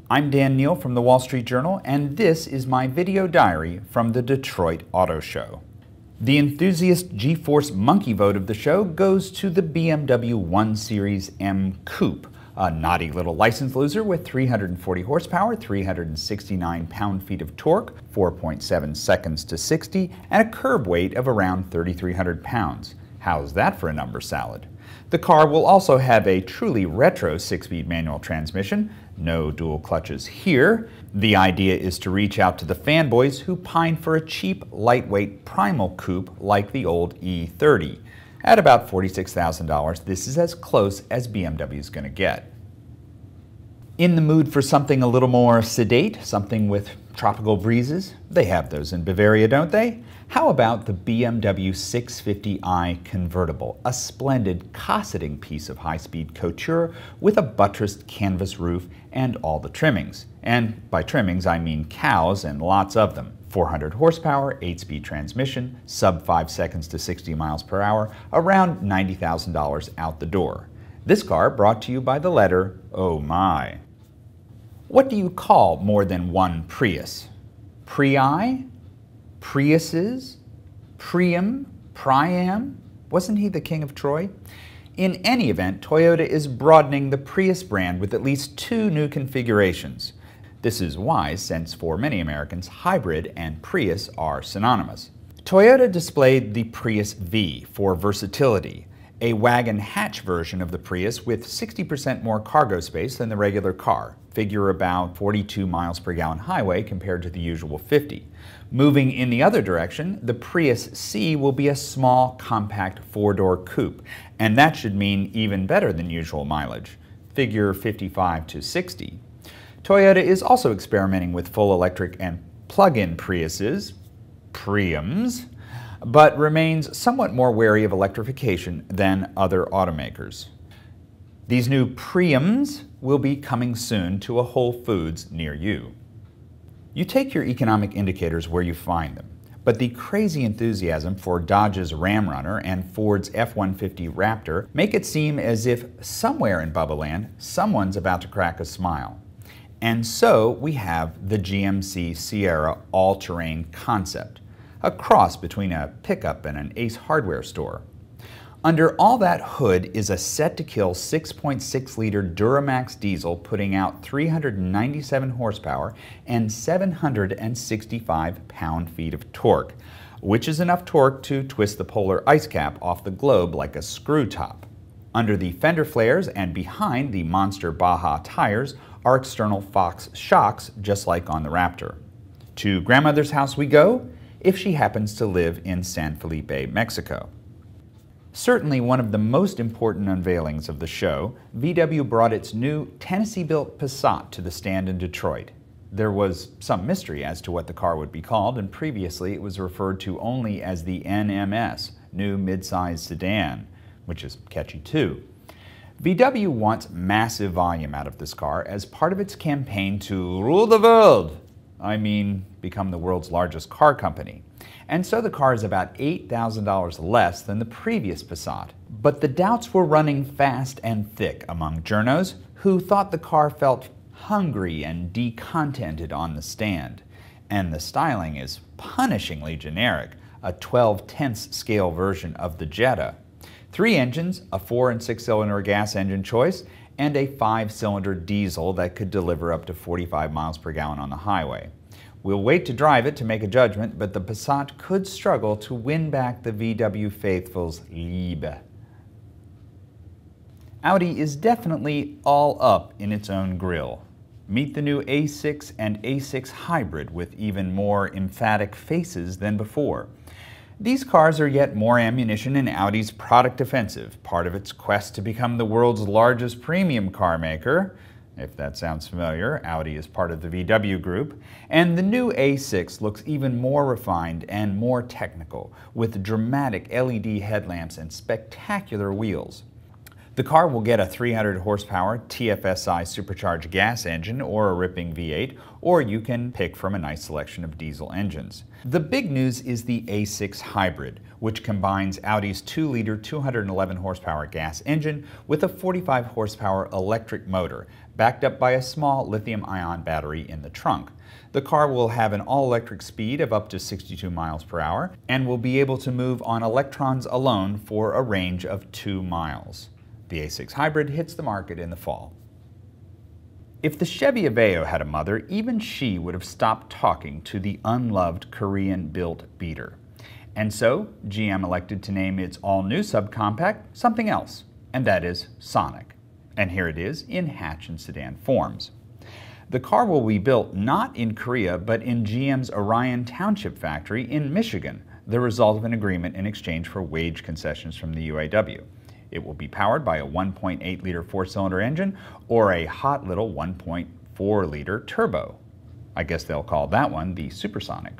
I'm Dan Neal from the Wall Street Journal, and this is my video diary from the Detroit Auto Show. The enthusiast G-Force monkey vote of the show goes to the BMW 1 Series M Coupe, a naughty little license loser with 340 horsepower, 369 pound-feet of torque, 4.7 seconds to 60, and a curb weight of around 3,300 pounds. How's that for a number salad? The car will also have a truly retro 6-speed manual transmission. No dual clutches here. The idea is to reach out to the fanboys who pine for a cheap, lightweight primal coupe like the old E30. At about $46,000, this is as close as BMW is going to get. In the mood for something a little more sedate, something with tropical breezes? They have those in Bavaria, don't they? How about the BMW 650i convertible, a splendid, cosseting piece of high-speed couture with a buttressed canvas roof and all the trimmings. And by trimmings, I mean cows and lots of them. 400 horsepower, 8-speed transmission, sub 5 seconds to 60 miles per hour, around $90,000 out the door. This car brought to you by the letter Oh My. What do you call more than one Prius? Prii? Priuses? Priam? Priam? Wasn't he the king of Troy? In any event, Toyota is broadening the Prius brand with at least 2 new configurations. This is wise since for many Americans, hybrid and Prius are synonymous. Toyota displayed the Prius V for versatility, a wagon hatch version of the Prius with 60% more cargo space than the regular car. Figure about 42 miles per gallon highway compared to the usual 50. Moving in the other direction, the Prius C will be a small, compact 4-door coupe, and that should mean even better than usual mileage. Figure 55 to 60. Toyota is also experimenting with full electric and plug-in Priuses, Priums, but remains somewhat more wary of electrification than other automakers. These new Priums will be coming soon to a Whole Foods near you. You take your economic indicators where you find them, but the crazy enthusiasm for Dodge's Ram Runner and Ford's F-150 Raptor make it seem as if somewhere in Bubba Land, someone's about to crack a smile. And so we have the GMC Sierra all-terrain concept, a cross between a pickup and an Ace Hardware store. Under all that hood is a set-to-kill 6.6-liter Duramax diesel putting out 397 horsepower and 765 pound-feet of torque, which is enough torque to twist the polar ice cap off the globe like a screw top. Under the fender flares and behind the monster Baja tires are external Fox shocks, just like on the Raptor. To grandmother's house we go, if she happens to live in San Felipe, Mexico. Certainly one of the most important unveilings of the show, VW brought its new Tennessee-built Passat to the stand in Detroit. There was some mystery as to what the car would be called, and previously it was referred to only as the NMS, New Midsize Sedan, which is catchy too. VW wants massive volume out of this car as part of its campaign to rule the world. I mean, become the world's largest car company. And so the car is about $8,000 less than the previous Passat. But the doubts were running fast and thick among journos who thought the car felt hungry and decontented on the stand. And the styling is punishingly generic, a 12/10 scale version of the Jetta. 3 engines, a 4- and 6-cylinder gas engine choice, and a 5-cylinder diesel that could deliver up to 45 miles per gallon on the highway. We'll wait to drive it to make a judgment, but the Passat could struggle to win back the VW faithful's Liebe. Audi is definitely all up in its own grill. Meet the new A6 and A6 Hybrid with even more emphatic faces than before. These cars are yet more ammunition in Audi's product offensive, part of its quest to become the world's largest premium car maker. If that sounds familiar, Audi is part of the VW group. And the new A6 looks even more refined and more technical, with dramatic LED headlamps and spectacular wheels. The car will get a 300 horsepower TFSI supercharged gas engine or a ripping V8, or you can pick from a nice selection of diesel engines. The big news is the A6 Hybrid, which combines Audi's 2-liter 211 horsepower gas engine with a 45 horsepower electric motor, backed up by a small lithium-ion battery in the trunk. The car will have an all-electric speed of up to 62 miles per hour and will be able to move on electrons alone for a range of 2 miles. The A6 Hybrid hits the market in the fall. If the Chevy Aveo had a mother, even she would have stopped talking to the unloved Korean-built beater. And so, GM elected to name its all-new subcompact something else, and that is Sonic. And here it is in hatch and sedan forms. The car will be built not in Korea, but in GM's Orion Township factory in Michigan, the result of an agreement in exchange for wage concessions from the UAW. It will be powered by a 1.8-liter four-cylinder engine or a hot little 1.4-liter turbo. I guess they'll call that one the Supersonic.